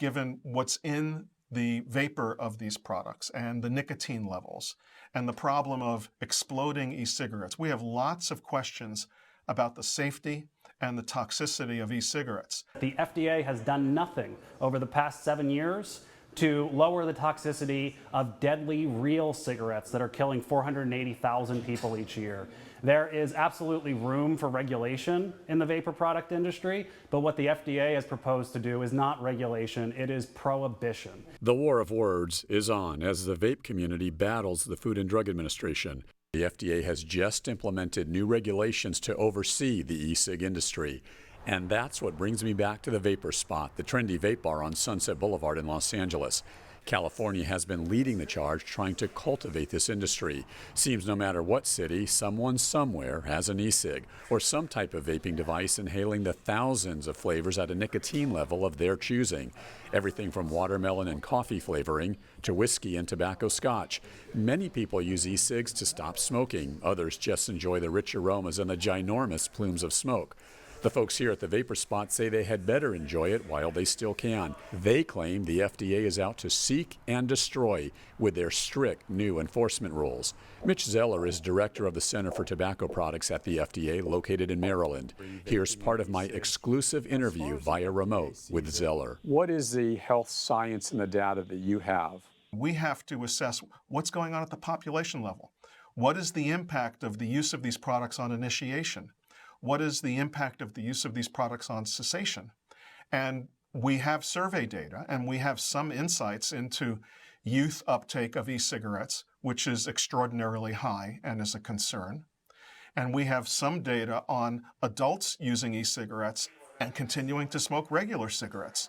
given what's in the vapor of these products and the nicotine levels and the problem of exploding e-cigarettes. We have lots of questions about the safety and the toxicity of e-cigarettes. The FDA has done nothing over the past 7 years to lower the toxicity of deadly real cigarettes that are killing 480,000 people each year. There is absolutely room for regulation in the vapor product industry, but what the FDA has proposed to do is not regulation, it is prohibition. The war of words is on as the vape community battles the Food and Drug Administration. The FDA has just implemented new regulations to oversee the e-cig industry. And that's what brings me back to the Vapor Spot, the trendy vape bar on Sunset Boulevard in Los Angeles. California has been leading the charge trying to cultivate this industry. Seems no matter what city, someone somewhere has an e-cig or some type of vaping device inhaling the thousands of flavors at a nicotine level of their choosing. Everything from watermelon and coffee flavoring to whiskey and tobacco scotch. Many people use e-cigs to stop smoking. Others just enjoy the rich aromas and the ginormous plumes of smoke. The folks here at the Vapor Spot say they had better enjoy it while they still can. They claim the FDA is out to seek and destroy with their strict new enforcement rules. Mitch Zeller is director of the Center for Tobacco Products at the FDA, located in Maryland. Here's part of my exclusive interview via remote with Zeller. What is the health science and the data that you have? We have to assess what's going on at the population level. What is the impact of the use of these products on initiation? What is the impact of the use of these products on cessation? And we have survey data, and we have some insights into youth uptake of e-cigarettes, which is extraordinarily high and is a concern. And we have some data on adults using e-cigarettes and continuing to smoke regular cigarettes.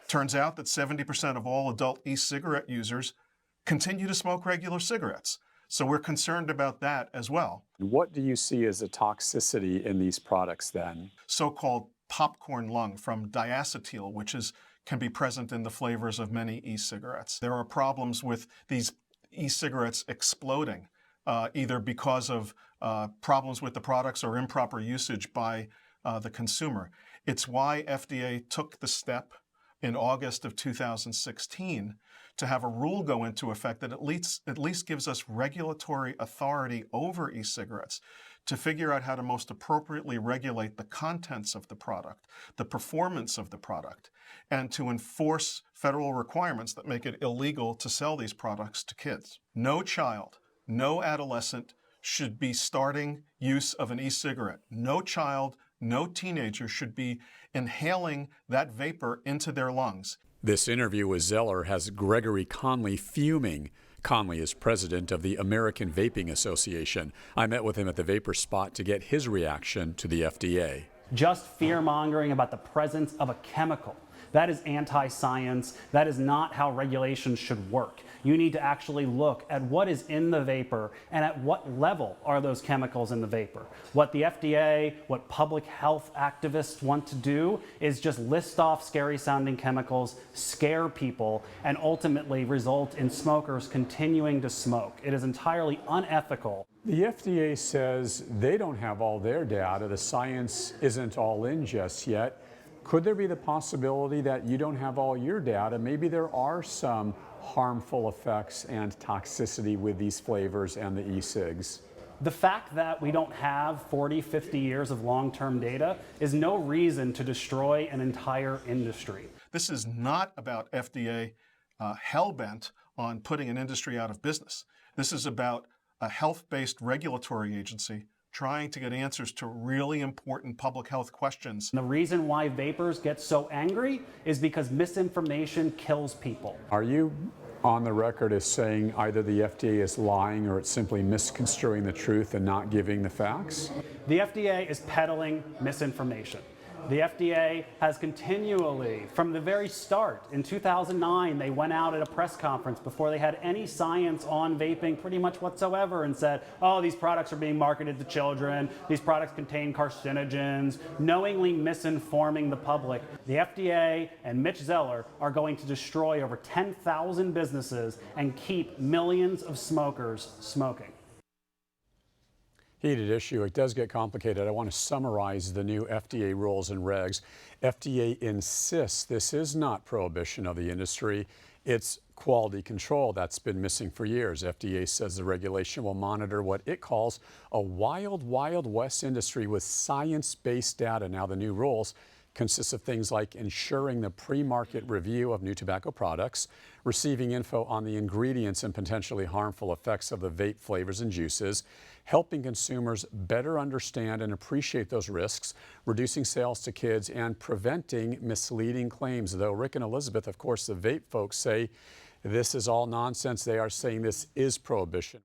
Turns out that 70% of all adult e-cigarette users continue to smoke regular cigarettes. So we're concerned about that as well. What do you see as a toxicity in these products then? So-called popcorn lung from diacetyl, which can be present in the flavors of many e-cigarettes. There are problems with these e-cigarettes exploding, either because of problems with the products or improper usage by the consumer. It's why FDA took the step in August of 2016 to have a rule go into effect that at least gives us regulatory authority over e-cigarettes to figure out how to most appropriately regulate the contents of the product, the performance of the product, and to enforce federal requirements that make it illegal to sell these products to kids. No child, no adolescent should be starting use of an e-cigarette. No child, no teenager should be inhaling that vapor into their lungs. This interview with Zeller has Gregory Conley fuming. Conley is president of the American Vaping Association. I met with him at the Vapor Spot to get his reaction to the FDA. Just fear-mongering about the presence of a chemical. That is anti-science. That is not how regulations should work. You need to actually look at what is in the vapor and at what level are those chemicals in the vapor. What the FDA, what public health activists want to do is just list off scary sounding chemicals, scare people, and ultimately result in smokers continuing to smoke. It is entirely unethical. The FDA says they don't have all their data. The science isn't all in just yet. Could there be the possibility that you don't have all your data? Maybe there are some harmful effects and toxicity with these flavors and the e-cigs. The fact that we don't have 40, 50 years of long-term data is no reason to destroy an entire industry. This is not about FDA hell-bent on putting an industry out of business. This is about a health-based regulatory agency trying to get answers to really important public health questions. And the reason why vapors get so angry is because misinformation kills people. Are you on the record as saying either the FDA is lying or it's simply misconstruing the truth and not giving the facts? The FDA is peddling misinformation. The FDA has continually, from the very start, in 2009, they went out at a press conference before they had any science on vaping pretty much whatsoever and said, oh, these products are being marketed to children, these products contain carcinogens, knowingly misinforming the public. The FDA and Mitch Zeller are going to destroy over 10,000 businesses and keep millions of smokers smoking. Heated issue. It does get complicated. I want to summarize the new FDA rules and regs. FDA insists this is not prohibition of the industry. It's quality control that's been missing for years. FDA says the regulation will monitor what it calls a wild west industry with science-based data. Now, the new rules consists of things like ensuring the pre-market review of new tobacco products, receiving info on the ingredients and potentially harmful effects of the vape flavors and juices, helping consumers better understand and appreciate those risks, reducing sales to kids, and preventing misleading claims. Though Rick and Elizabeth, of course, the vape folks say this is all nonsense. They are saying this is prohibition.